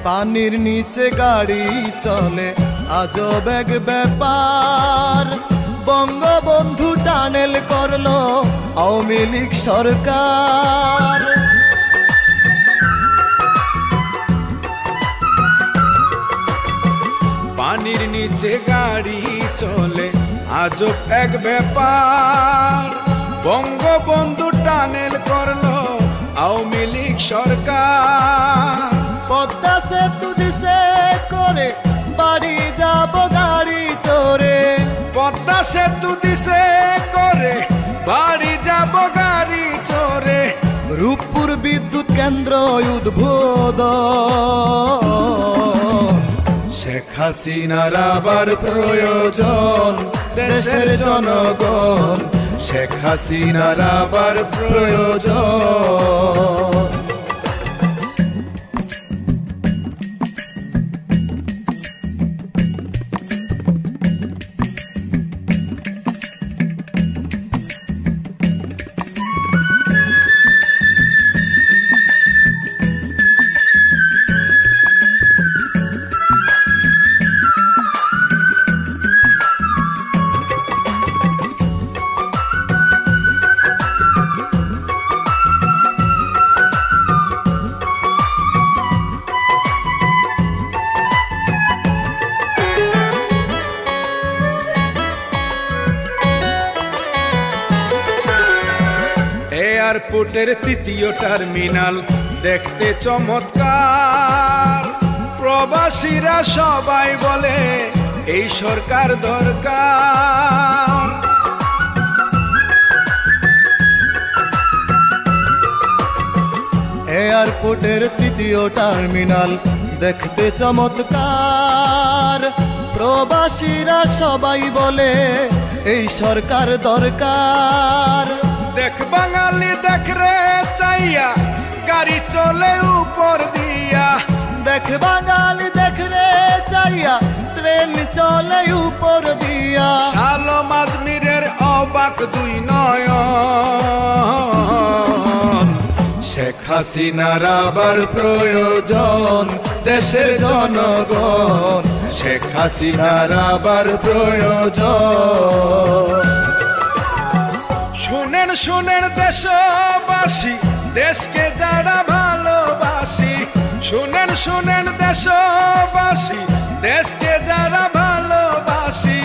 পানির নিচে গাড়ি চলে আজব এক ব্যাপার। বঙ্গবন্ধু টানেল করলো আওয়ামী লীগ সরকার। পানির নিচে গাড়ি চলে আজব এক ব্যাপার। বঙ্গবন্ধু টানেল করলো আওয়ামী লীগ সরকার। পদ্মা সেতু দিছে করে বাড়ি যাব গাড়ি চড়ে। পদ্মা সেতু দিছে করে বাড়ি যাব গাড়ি চড়ে। রূপপুর বিদ্যুৎ কেন্দ্র উদ্বোধন। শেখ হাসিনার আবার প্রয়োজন দেশের জনগণ। শেখ হাসিনার আবার প্রয়োজন। এয়ারপোর্টের তৃতীয় টার্মিনাল দেখতে চমৎকার। প্রবাসীরা সবাই বলে এই সরকার দরকার। এয়ারপোর্টের তৃতীয় টার্মিনাল দেখতে চমৎকার। প্রবাসীরা সবাই বলে এই সরকার দরকার। দেখ বাঙালি দেখ রে চাইয়া গাড়ি চলে উপর দিয়া। দেখ বাঙালি দেখ রে চাইয়া ট্রেন চলে উপর দিয়া। শালো মাজমিরের অবাক দুই নয়ন। শেখ হাসিনার আবার প্রয়োজন দেশের জনগণ। শেখ হাসিনার আবার প্রয়োজন। শুনেন শুনেন দেশবাসী দেশকে যারা ভালোবাসি। শুনেন শুনেন দেশবাসী দেশকে যারা ভালোবাসি।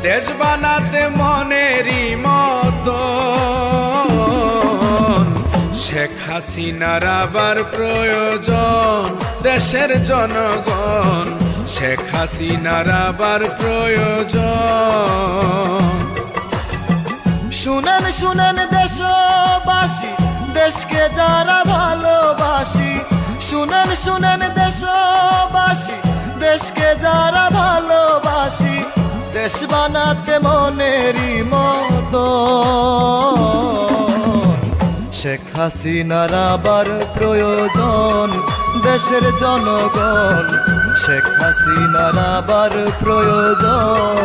দেশ বানাতে মনেরই মতো শেখ হাসিনার আবার প্রয়োজন দেশের জনগণ। শেখ হাসিনার আবার প্রয়োজন। শুনেন শুনেন দেশবাসী দেশকে যারা ভালোবাসি। শুনেন শুনেন দেশবাসী দেশকে যারা ভালোবাসি। দেশ বানাতে মনেরই মতো শেখ হাসিনার আবার প্রয়োজন দেশের জনগণ। শেখ হাসিনার আবার প্রয়োজন।